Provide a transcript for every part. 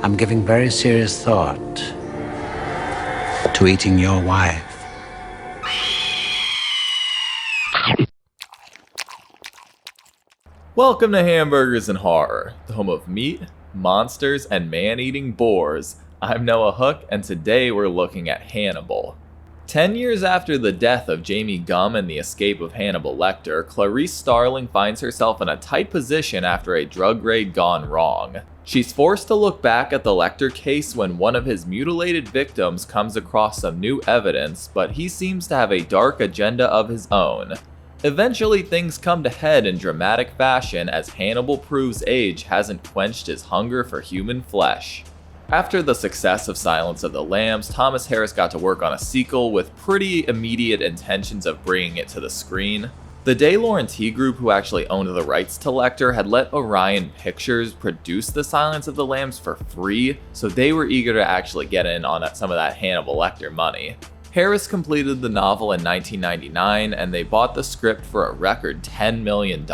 I'm giving very serious thought to eating your wife. Welcome to Hamburgers and Horror, the home of meat, monsters, and man-eating boars. I'm Noah Hook, and today we're looking at Hannibal. 10 years after the death of Jamie Gumb and the escape of Hannibal Lecter, Clarice Starling finds herself in a tight position after a drug raid gone wrong. She's forced to look back at the Lecter case when one of his mutilated victims comes across some new evidence, but he seems to have a dark agenda of his own. Eventually, things come to head in dramatic fashion as Hannibal proves age hasn't quenched his hunger for human flesh. After the success of Silence of the Lambs, Thomas Harris got to work on a sequel with pretty immediate intentions of bringing it to the screen. The De Laurentiis group, who actually owned the rights to Lecter, had let Orion Pictures produce the Silence of the Lambs for free, so they were eager to actually get in on some of that Hannibal Lecter money. Harris completed the novel in 1999, and they bought the script for a record $10 million.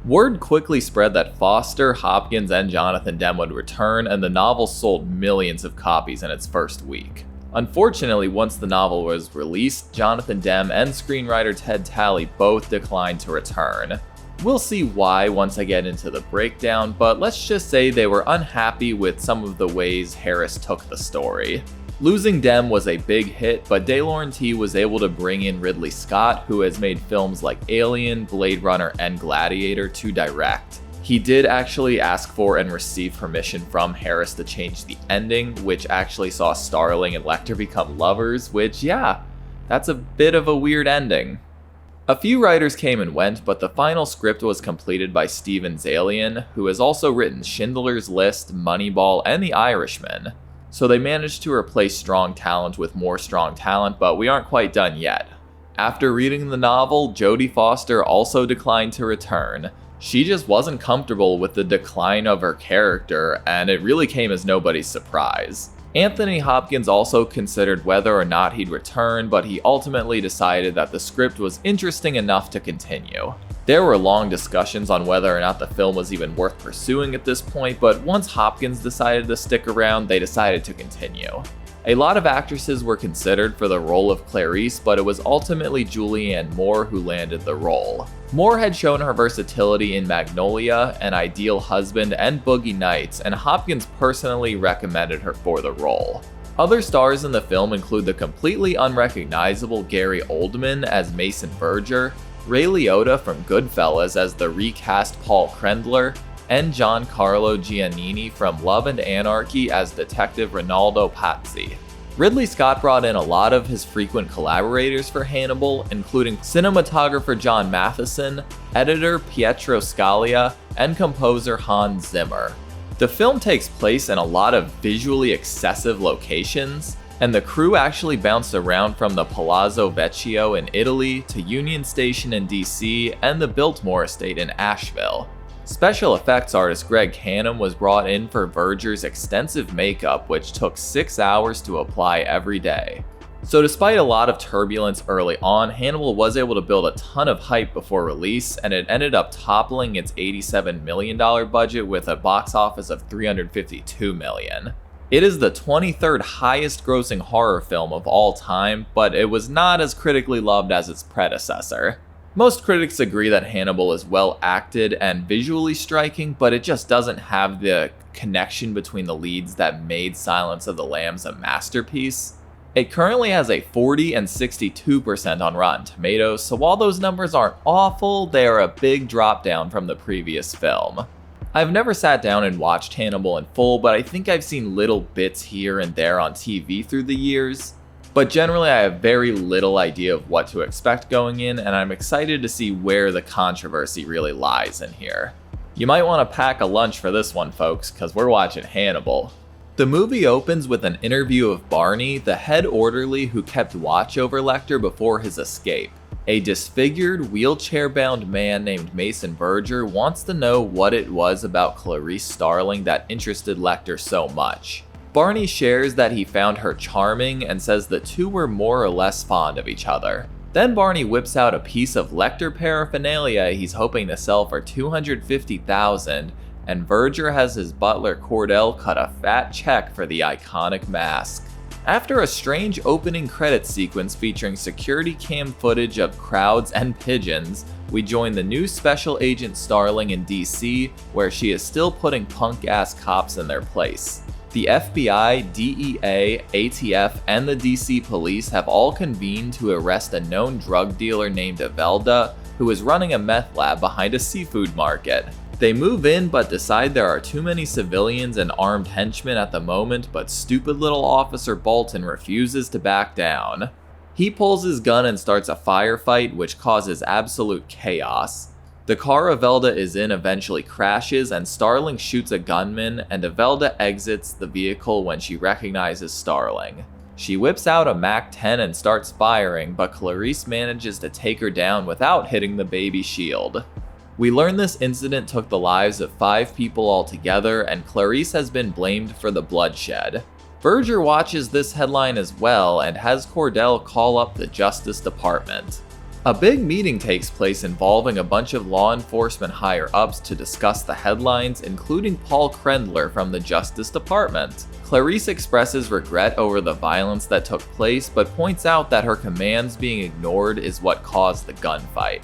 Word quickly spread that Foster, Hopkins, and Jonathan Demme would return, and the novel sold millions of copies in its first week. Unfortunately, once the novel was released, Jonathan Demme and screenwriter Ted Talley both declined to return. We'll see why once I get into the breakdown, but let's just say they were unhappy with some of the ways Harris took the story. Losing Demme was a big hit, but De Laurentiis was able to bring in Ridley Scott, who has made films like Alien, Blade Runner, and Gladiator, to direct. He did actually ask for and receive permission from Harris to change the ending, which actually saw Starling and Lecter become lovers, which, yeah, that's a bit of a weird ending. A few writers came and went, but the final script was completed by Steven Zaillian, who has also written Schindler's List, Moneyball, and The Irishman. So they managed to replace strong talent with more strong talent, but we aren't quite done yet. After reading the novel, Jodie Foster also declined to return. She just wasn't comfortable with the decline of her character, and it really came as nobody's surprise. Anthony Hopkins also considered whether or not he'd return, but he ultimately decided that the script was interesting enough to continue. There were long discussions on whether or not the film was even worth pursuing at this point, but once Hopkins decided to stick around, they decided to continue. A lot of actresses were considered for the role of Clarice, but it was ultimately Julianne Moore who landed the role. Moore had shown her versatility in Magnolia, An Ideal Husband, and Boogie Nights, and Hopkins personally recommended her for the role. Other stars in the film include the completely unrecognizable Gary Oldman as Mason Verger, Ray Liotta from Goodfellas as the recast Paul Krendler, and Giancarlo Giannini from Love and Anarchy as Detective Rinaldo Pazzi. Ridley Scott brought in a lot of his frequent collaborators for Hannibal, including cinematographer John Matheson, editor Pietro Scalia, and composer Hans Zimmer. The film takes place in a lot of visually excessive locations, and the crew actually bounced around from the Palazzo Vecchio in Italy to Union Station in DC and the Biltmore Estate in Asheville. Special effects artist Greg Canham was brought in for Verger's extensive makeup, which took 6 hours to apply every day. So despite a lot of turbulence early on, Hannibal was able to build a ton of hype before release, and it ended up toppling its $87 million budget with a box office of $352 million. It is the 23rd highest grossing horror film of all time, but it was not as critically loved as its predecessor. Most critics agree that Hannibal is well acted and visually striking, but it just doesn't have the connection between the leads that made Silence of the Lambs a masterpiece. It currently has a 40 and 62% on Rotten Tomatoes, so while those numbers aren't awful, they are a big drop down from the previous film. I've never sat down and watched Hannibal in full, but I think I've seen little bits here and there on TV through the years. But generally I have very little idea of what to expect going in, and I'm excited to see where the controversy really lies in here. You might want to pack a lunch for this one, folks, because we're watching Hannibal. The movie opens with an interview of Barney, the head orderly who kept watch over Lecter before his escape. A disfigured, wheelchair-bound man named Mason Verger wants to know what it was about Clarice Starling that interested Lecter so much. Barney shares that he found her charming and says the two were more or less fond of each other. Then Barney whips out a piece of Lecter paraphernalia he's hoping to sell for $250,000 and Verger has his butler Cordell cut a fat check for the iconic mask. After a strange opening credits sequence featuring security cam footage of crowds and pigeons, we join the new Special Agent Starling in DC, where she is still putting punk-ass cops in their place. The FBI, DEA, ATF, and the DC police have all convened to arrest a known drug dealer named Evelda, who is running a meth lab behind a seafood market. They move in but decide there are too many civilians and armed henchmen at the moment, but stupid little Officer Bolton refuses to back down. He pulls his gun and starts a firefight, which causes absolute chaos. The car Evelda is in eventually crashes, and Starling shoots a gunman, and Evelda exits the vehicle when she recognizes Starling. She whips out a MAC-10 and starts firing, but Clarice manages to take her down without hitting the baby shield. We learn this incident took the lives of 5 people altogether, and Clarice has been blamed for the bloodshed. Verger watches this headline as well and has Cordell call up the Justice Department. A big meeting takes place involving a bunch of law enforcement higher-ups to discuss the headlines, including Paul Krendler from the Justice Department. Clarice expresses regret over the violence that took place, but points out that her commands being ignored is what caused the gunfight.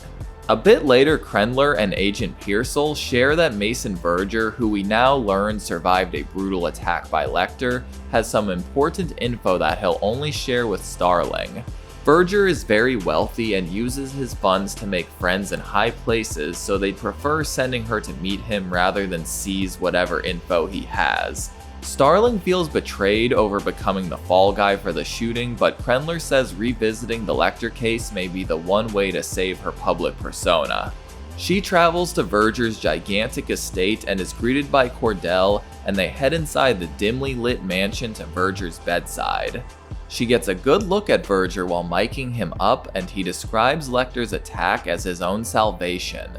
A bit later, Krendler and Agent Pearsall share that Mason Verger, who we now learn survived a brutal attack by Lecter, has some important info that he'll only share with Starling. Verger is very wealthy and uses his funds to make friends in high places, so they'd prefer sending her to meet him rather than seize whatever info he has. Starling feels betrayed over becoming the fall guy for the shooting, but Krendler says revisiting the Lecter case may be the one way to save her public persona. She travels to Verger's gigantic estate and is greeted by Cordell, and they head inside the dimly lit mansion to Verger's bedside. She gets a good look at Verger while miking him up, and he describes Lecter's attack as his own salvation.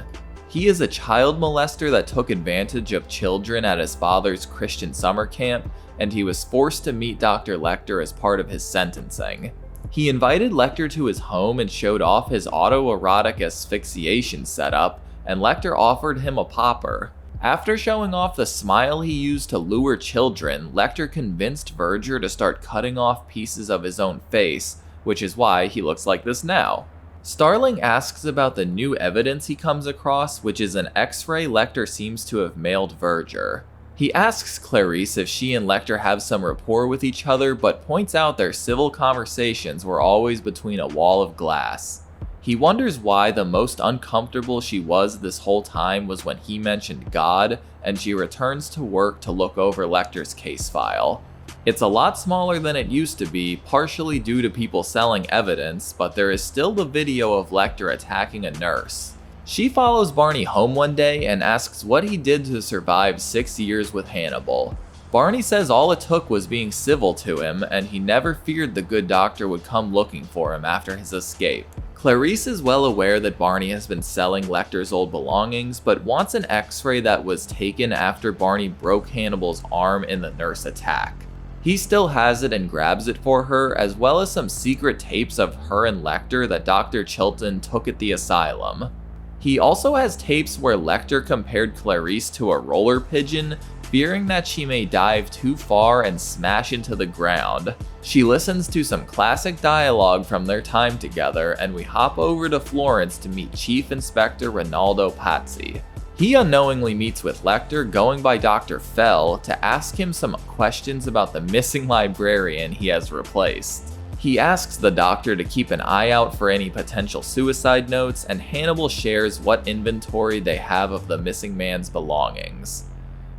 He is a child molester that took advantage of children at his father's Christian summer camp, and he was forced to meet Dr. Lecter as part of his sentencing. He invited Lecter to his home and showed off his autoerotic asphyxiation setup, and Lecter offered him a popper. After showing off the smile he used to lure children, Lecter convinced Verger to start cutting off pieces of his own face, which is why he looks like this now. Starling asks about the new evidence he comes across, which is an X-ray Lecter seems to have mailed Verger. He asks Clarice if she and Lecter have some rapport with each other, but points out their civil conversations were always between a wall of glass. He wonders why the most uncomfortable she was this whole time was when he mentioned God, and she returns to work to look over Lecter's case file. It's a lot smaller than it used to be, partially due to people selling evidence, but there is still the video of Lecter attacking a nurse. She follows Barney home one day and asks what he did to survive 6 years with Hannibal. Barney says all it took was being civil to him, and he never feared the good doctor would come looking for him after his escape. Clarice is well aware that Barney has been selling Lecter's old belongings, but wants an X-ray that was taken after Barney broke Hannibal's arm in the nurse attack. He still has it and grabs it for her, as well as some secret tapes of her and Lecter that Dr. Chilton took at the asylum. He also has tapes where Lecter compared Clarice to a roller pigeon, fearing that she may dive too far and smash into the ground. She listens to some classic dialogue from their time together, and we hop over to Florence to meet Chief Inspector Ronaldo Pazzi. He unknowingly meets with Lecter, going by Dr. Fell, to ask him some questions about the missing librarian he has replaced. He asks the doctor to keep an eye out for any potential suicide notes, and Hannibal shares what inventory they have of the missing man's belongings.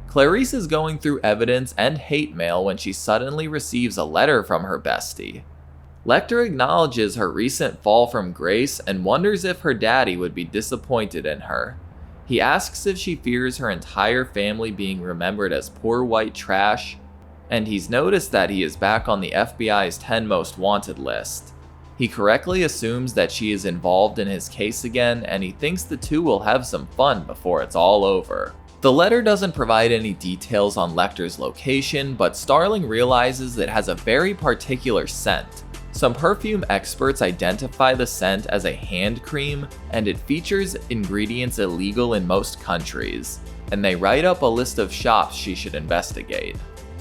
Clarice is going through evidence and hate mail when she suddenly receives a letter from her bestie. Lecter acknowledges her recent fall from grace and wonders if her daddy would be disappointed in her. He asks if she fears her entire family being remembered as poor white trash, and he's noticed that he is back on the FBI's 10 most wanted list. He correctly assumes that she is involved in his case again, and he thinks the two will have some fun before it's all over. The letter doesn't provide any details on Lecter's location, but Starling realizes it has a very particular scent. Some perfume experts identify the scent as a hand cream, and it features ingredients illegal in most countries. and they write up a list of shops she should investigate.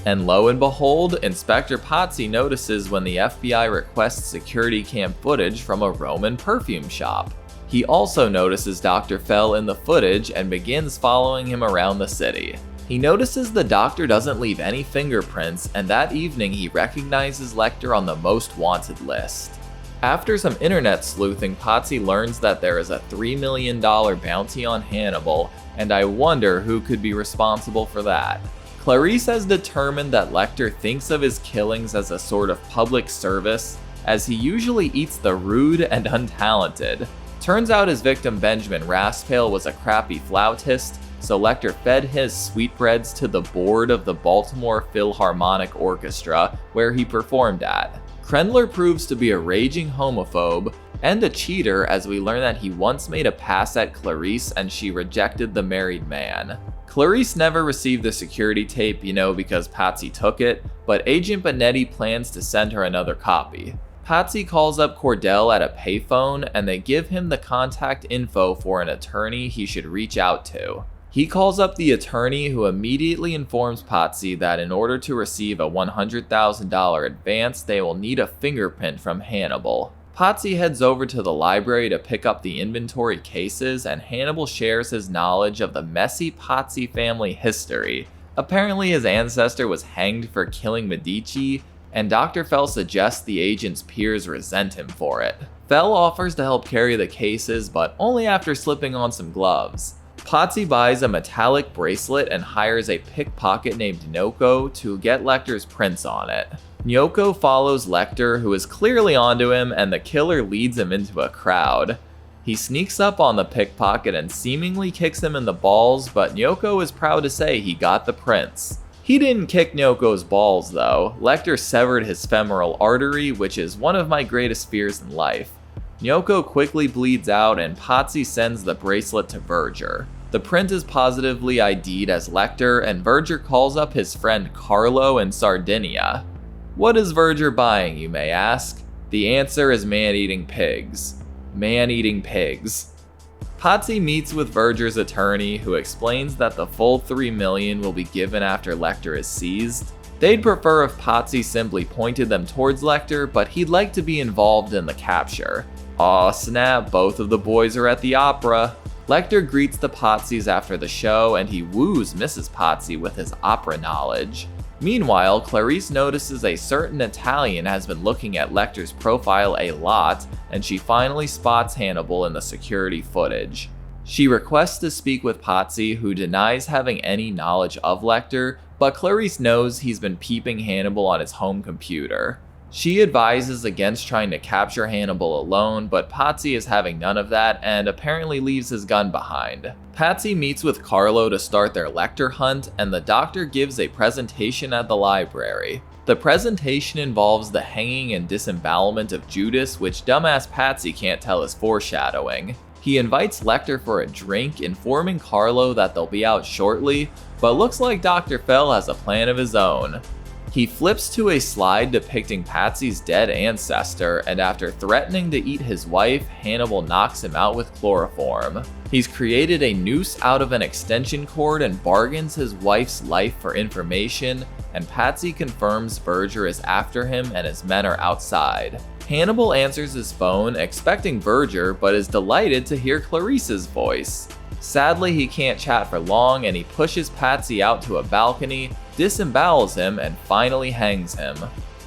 And lo and behold, Inspector Pazzi notices when the FBI requests security cam footage from a Roman perfume shop. He also notices Dr. Fell in the footage and begins following him around the city. He notices the doctor doesn't leave any fingerprints, and that evening he recognizes Lecter on the most wanted list. After some internet sleuthing, Pazzi learns that there is a $3 million bounty on Hannibal, and I wonder who could be responsible for that. Clarice has determined that Lecter thinks of his killings as a sort of public service, as he usually eats the rude and untalented. Turns out his victim Benjamin Raspail was a crappy flautist, so Lecter fed his sweetbreads to the board of the Baltimore Philharmonic Orchestra, where he performed at. Krendler proves to be a raging homophobe and a cheater, as we learn that he once made a pass at Clarice and she rejected the married man. Clarice never received the security tape, because Pazzi took it, but Agent Bonetti plans to send her another copy. Pazzi calls up Cordell at a payphone and they give him the contact info for an attorney he should reach out to. He calls up the attorney, who immediately informs Pazzi that in order to receive a $100,000 advance, they will need a fingerprint from Hannibal. Pazzi heads over to the library to pick up the inventory cases, and Hannibal shares his knowledge of the messy Pazzi family history. Apparently his ancestor was hanged for killing Medici, and Dr. Fell suggests the agent's peers resent him for it. Fell offers to help carry the cases, but only after slipping on some gloves. Pazzi buys a metallic bracelet and hires a pickpocket named Nyoko to get Lecter's prints on it. Nyoko follows Lecter, who is clearly onto him, and the killer leads him into a crowd. He sneaks up on the pickpocket and seemingly kicks him in the balls, but Nyoko is proud to say he got the prints. He didn't kick Nyoko's balls though. Lecter severed his femoral artery, which is one of my greatest fears in life. Nyoko quickly bleeds out and Pazzi sends the bracelet to Verger. The print is positively ID'd as Lecter, and Verger calls up his friend Carlo in Sardinia. What is Verger buying, you may ask? The answer is man-eating pigs. Man-eating pigs. Pazzi meets with Verger's attorney, who explains that the full $3 million will be given after Lecter is seized. They'd prefer if Pazzi simply pointed them towards Lecter, but he'd like to be involved in the capture. Aw snap, both of the boys are at the opera. Lecter greets the Pazzis after the show, and he woos Mrs. Pazzi with his opera knowledge. Meanwhile, Clarice notices a certain Italian has been looking at Lecter's profile a lot, and she finally spots Hannibal in the security footage. She requests to speak with Pazzi, who denies having any knowledge of Lecter, but Clarice knows he's been peeping Hannibal on his home computer. She advises against trying to capture Hannibal alone, but Pazzi is having none of that and apparently leaves his gun behind. Pazzi meets with Carlo to start their Lecter hunt, and the doctor gives a presentation at the library. The presentation involves the hanging and disembowelment of Judas, which dumbass Pazzi can't tell is foreshadowing. He invites Lecter for a drink, informing Carlo that they'll be out shortly, but looks like Dr. Fell has a plan of his own. He flips to a slide depicting Pazzi's dead ancestor, and after threatening to eat his wife, Hannibal knocks him out with chloroform. He's created a noose out of an extension cord and bargains his wife's life for information, and Pazzi confirms Verger is after him and his men are outside. Hannibal answers his phone, expecting Verger, but is delighted to hear Clarice's voice. Sadly, he can't chat for long, and he pushes Pazzi out to a balcony, disembowels him, and finally hangs him.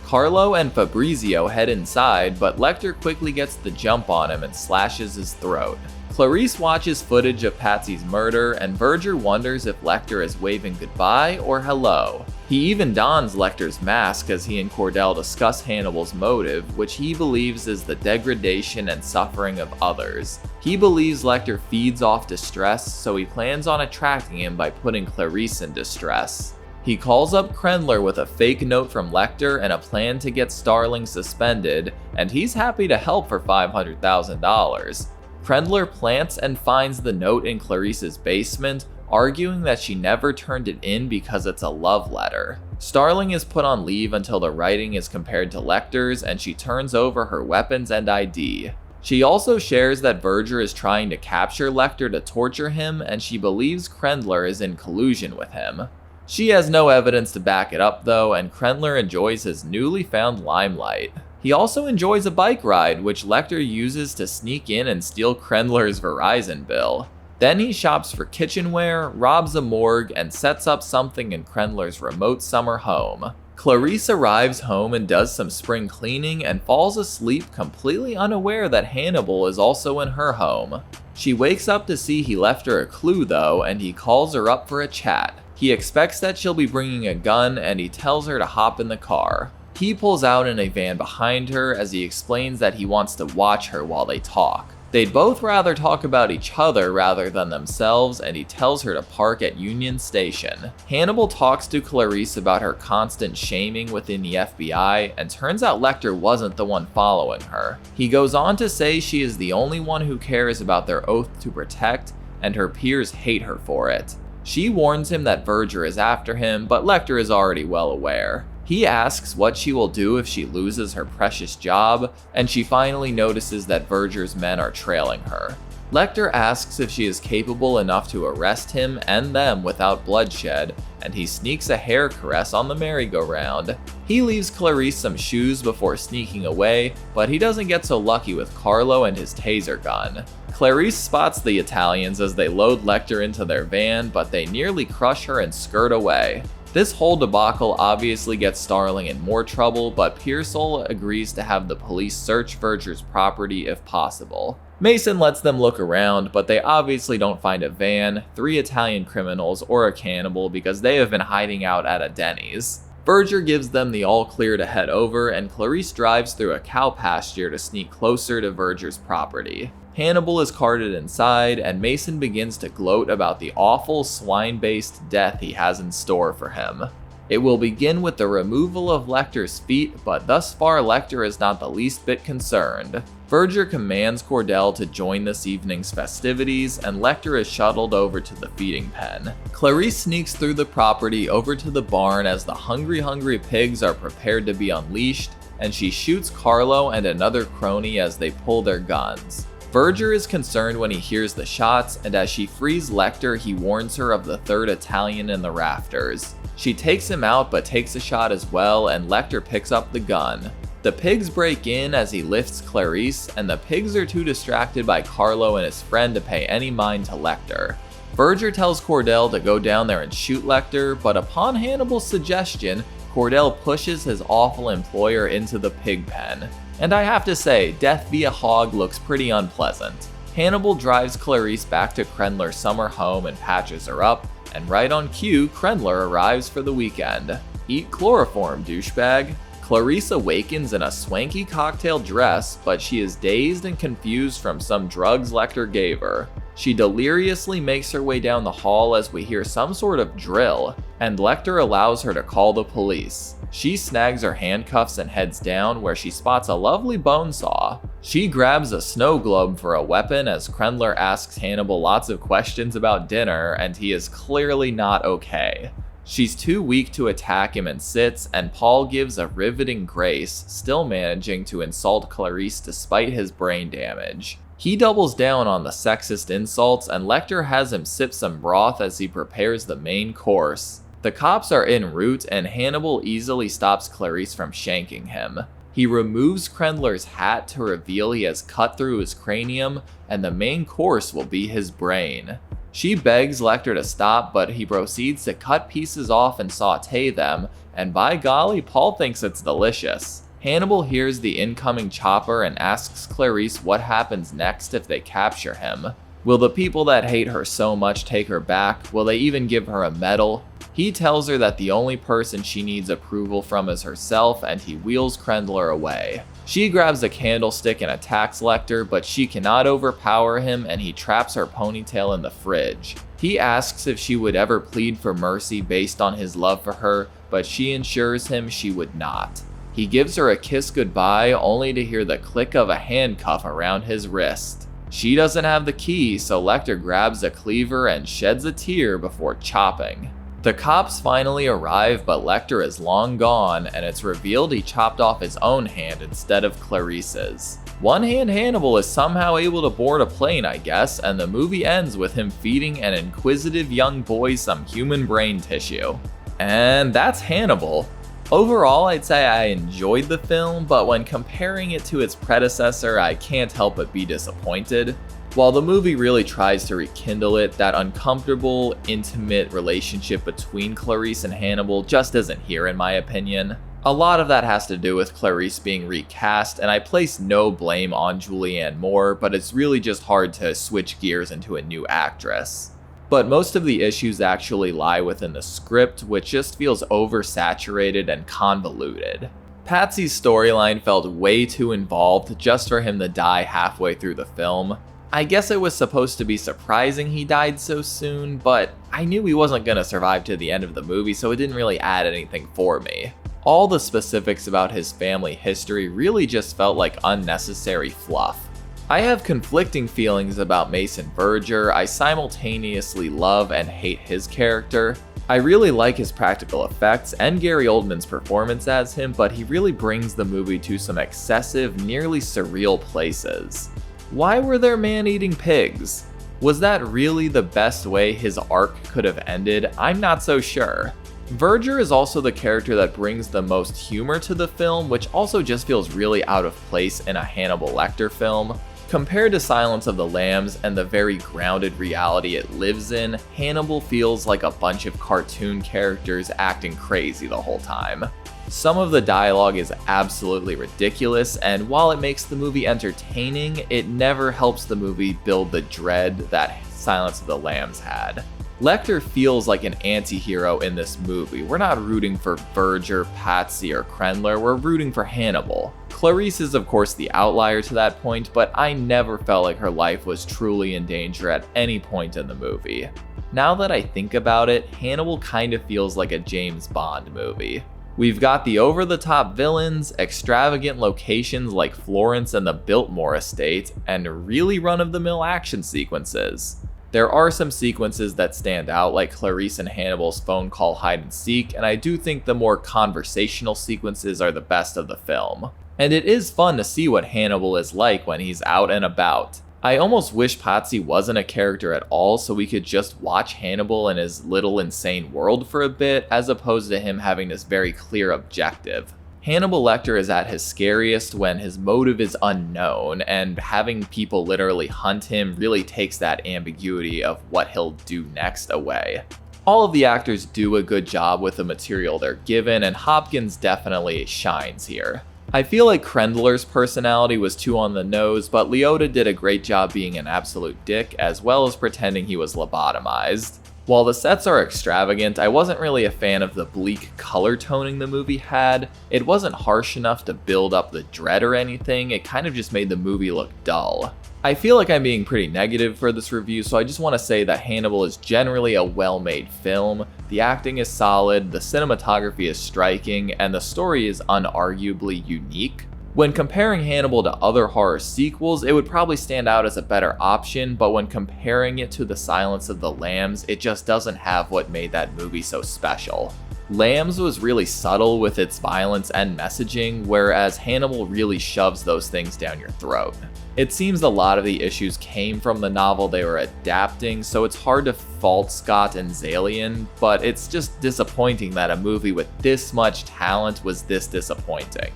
Carlo and Fabrizio head inside, but Lecter quickly gets the jump on him and slashes his throat. Clarice watches footage of Pazzi's murder, and Verger wonders if Lecter is waving goodbye or hello. He even dons Lecter's mask as he and Cordell discuss Hannibal's motive, which he believes is the degradation and suffering of others. He believes Lecter feeds off distress, so he plans on attracting him by putting Clarice in distress. He calls up Krendler with a fake note from Lecter and a plan to get Starling suspended, and he's happy to help for $500,000. Krendler plants and finds the note in Clarice's basement, arguing that she never turned it in because it's a love letter. Starling is put on leave until the writing is compared to Lecter's, and she turns over her weapons and ID. She also shares that Verger is trying to capture Lecter to torture him, and she believes Krendler is in collusion with him. She has no evidence to back it up though, and Krendler enjoys his newly found limelight. He also enjoys a bike ride, which Lecter uses to sneak in and steal Krendler's Verizon bill. Then he shops for kitchenware, robs a morgue, and sets up something in Krendler's remote summer home. Clarice arrives home and does some spring cleaning and falls asleep completely unaware that Hannibal is also in her home. She wakes up to see he left her a clue though, and he calls her up for a chat. He expects that she'll be bringing a gun, and he tells her to hop in the car. He pulls out in a van behind her as he explains that he wants to watch her while they talk. They'd both rather talk about each other rather than themselves, and he tells her to park at Union Station. Hannibal talks to Clarice about her constant shaming within the FBI, and turns out Lecter wasn't the one following her. He goes on to say she is the only one who cares about their oath to protect, and her peers hate her for it. She warns him that Verger is after him, but Lecter is already well aware. He asks what she will do if she loses her precious job, and she finally notices that Verger's men are trailing her. Lecter asks if she is capable enough to arrest him and them without bloodshed, and he sneaks a hair caress on the merry-go-round. He leaves Clarice some shoes before sneaking away, but he doesn't get so lucky with Carlo and his taser gun. Clarice spots the Italians as they load Lecter into their van, but they nearly crush her and skirt away. This whole debacle obviously gets Starling in more trouble, but Pearsall agrees to have the police search Verger's property if possible. Mason lets them look around, but they obviously don't find a van, 3 Italian criminals, or a cannibal because they have been hiding out at a Denny's. Verger gives them the all clear to head over, and Clarice drives through a cow pasture to sneak closer to Verger's property. Hannibal is carted inside, and Mason begins to gloat about the awful swine-based death he has in store for him. It will begin with the removal of Lecter's feet, but thus far Lecter is not the least bit concerned. Verger commands Cordell to join this evening's festivities, and Lecter is shuttled over to the feeding pen. Clarice sneaks through the property over to the barn as the hungry pigs are prepared to be unleashed, and she shoots Carlo and another crony as they pull their guns. Verger is concerned when he hears the shots, and as she frees Lecter, he warns her of the 3rd Italian in the rafters. She takes him out but takes a shot as well, and Lecter picks up the gun. The pigs break in as he lifts Clarice, and the pigs are too distracted by Carlo and his friend to pay any mind to Lecter. Verger tells Cordell to go down there and shoot Lecter, but upon Hannibal's suggestion, Cordell pushes his awful employer into the pig pen. And I have to say, death via hog looks pretty unpleasant. Hannibal drives Clarice back to Krendler's summer home and patches her up, and right on cue, Krendler arrives for the weekend. Eat chloroform, douchebag. Clarice awakens in a swanky cocktail dress, but she is dazed and confused from some drugs Lecter gave her. She deliriously makes her way down the hall as we hear some sort of drill, and Lecter allows her to call the police. She snags her handcuffs and heads down, where she spots a lovely bone saw. She grabs a snow globe for a weapon as Krendler asks Hannibal lots of questions about dinner, and he is clearly not okay. She's too weak to attack him and sits, and Paul gives a riveting grace, still managing to insult Clarice despite his brain damage. He doubles down on the sexist insults, and Lecter has him sip some broth as he prepares the main course. The cops are en route, and Hannibal easily stops Clarice from shanking him. He removes Krendler's hat to reveal he has cut through his cranium, and the main course will be his brain. She begs Lecter to stop, but he proceeds to cut pieces off and saute them, and by golly, Paul thinks it's delicious. Hannibal hears the incoming chopper and asks Clarice what happens next if they capture him. Will the people that hate her so much take her back? Will they even give her a medal? He tells her that the only person she needs approval from is herself, and he wheels Krendler away. She grabs a candlestick and attacks Lecter, but she cannot overpower him, and he traps her ponytail in the fridge. He asks if she would ever plead for mercy based on his love for her, but she assures him she would not. He gives her a kiss goodbye, only to hear the click of a handcuff around his wrist. She doesn't have the key, so Lecter grabs a cleaver and sheds a tear before chopping. The cops finally arrive, but Lecter is long gone, and it's revealed he chopped off his own hand instead of Clarice's. One-hand Hannibal is somehow able to board a plane, I guess, and the movie ends with him feeding an inquisitive young boy some human brain tissue. And that's Hannibal. Overall, I'd say I enjoyed the film, but when comparing it to its predecessor, I can't help but be disappointed. While the movie really tries to rekindle it, that uncomfortable, intimate relationship between Clarice and Hannibal just isn't here in my opinion. A lot of that has to do with Clarice being recast, and I place no blame on Julianne Moore, but it's really just hard to switch gears into a new actress. But most of the issues actually lie within the script, which just feels oversaturated and convoluted. Pazzi's storyline felt way too involved just for him to die halfway through the film. I guess it was supposed to be surprising he died so soon, but I knew he wasn't gonna survive to the end of the movie, so it didn't really add anything for me. All the specifics about his family history really just felt like unnecessary fluff. I have conflicting feelings about Mason Verger. I simultaneously love and hate his character. I really like his practical effects and Gary Oldman's performance as him, but he really brings the movie to some excessive, nearly surreal places. Why were there man-eating pigs? Was that really the best way his arc could have ended? I'm not so sure. Verger is also the character that brings the most humor to the film, which also just feels really out of place in a Hannibal Lecter film. Compared to Silence of the Lambs and the very grounded reality it lives in, Hannibal feels like a bunch of cartoon characters acting crazy the whole time. Some of the dialogue is absolutely ridiculous, and while it makes the movie entertaining, it never helps the movie build the dread that Silence of the Lambs had. Lecter feels like an anti-hero in this movie. We're not rooting for Verger, Pazzi, or Krendler, we're rooting for Hannibal. Clarice is of course the outlier to that point, but I never felt like her life was truly in danger at any point in the movie. Now that I think about it, Hannibal kind of feels like a James Bond movie. We've got the over-the-top villains, extravagant locations like Florence and the Biltmore estate, and really run-of-the-mill action sequences. There are some sequences that stand out, like Clarice and Hannibal's phone call hide and seek, and I do think the more conversational sequences are the best of the film. And it is fun to see what Hannibal is like when he's out and about. I almost wish Pazzi wasn't a character at all so we could just watch Hannibal in his little insane world for a bit, as opposed to him having this very clear objective. Hannibal Lecter is at his scariest when his motive is unknown, and having people literally hunt him really takes that ambiguity of what he'll do next away. All of the actors do a good job with the material they're given, and Hopkins definitely shines here. I feel like Krendler's personality was too on the nose, but Liotta did a great job being an absolute dick, as well as pretending he was lobotomized. While the sets are extravagant, I wasn't really a fan of the bleak color toning the movie had. It wasn't harsh enough to build up the dread or anything, it kind of just made the movie look dull. I feel like I'm being pretty negative for this review, so I just want to say that Hannibal is generally a well-made film. The acting is solid, the cinematography is striking, and the story is unarguably unique. When comparing Hannibal to other horror sequels, it would probably stand out as a better option, but when comparing it to The Silence of the Lambs, it just doesn't have what made that movie so special. Lambs was really subtle with its violence and messaging, whereas Hannibal really shoves those things down your throat. It seems a lot of the issues came from the novel they were adapting, so it's hard to fault Scott and Zalian, but it's just disappointing that a movie with this much talent was this disappointing.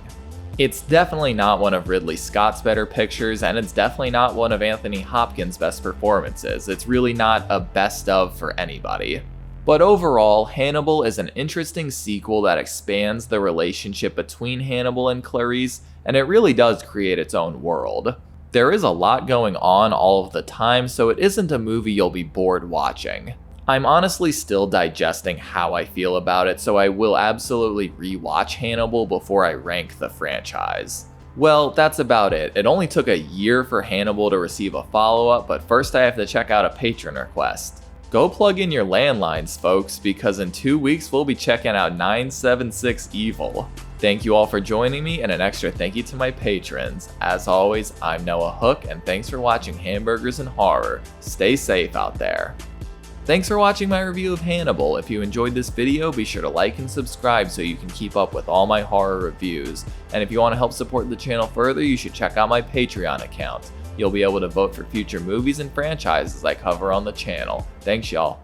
It's definitely not one of Ridley Scott's better pictures, and it's definitely not one of Anthony Hopkins' best performances. It's really not a best of for anybody. But overall, Hannibal is an interesting sequel that expands the relationship between Hannibal and Clarice, and it really does create its own world. There is a lot going on all of the time, so it isn't a movie you'll be bored watching. I'm honestly still digesting how I feel about it, so I will absolutely rewatch Hannibal before I rank the franchise. Well, that's about it. It only took a year for Hannibal to receive a follow-up, but first I have to check out a patron request. Go plug in your landlines, folks, because in 2 weeks we'll be checking out 976 Evil. Thank you all for joining me, and an extra thank you to my patrons. As always, I'm Noah Hook, and thanks for watching Hamburgers and Horror. Stay safe out there. Thanks for watching my review of Hannibal. If you enjoyed this video, be sure to like and subscribe so you can keep up with all my horror reviews. And if you want to help support the channel further, you should check out my Patreon account. You'll be able to vote for future movies and franchises I cover on the channel. Thanks, y'all.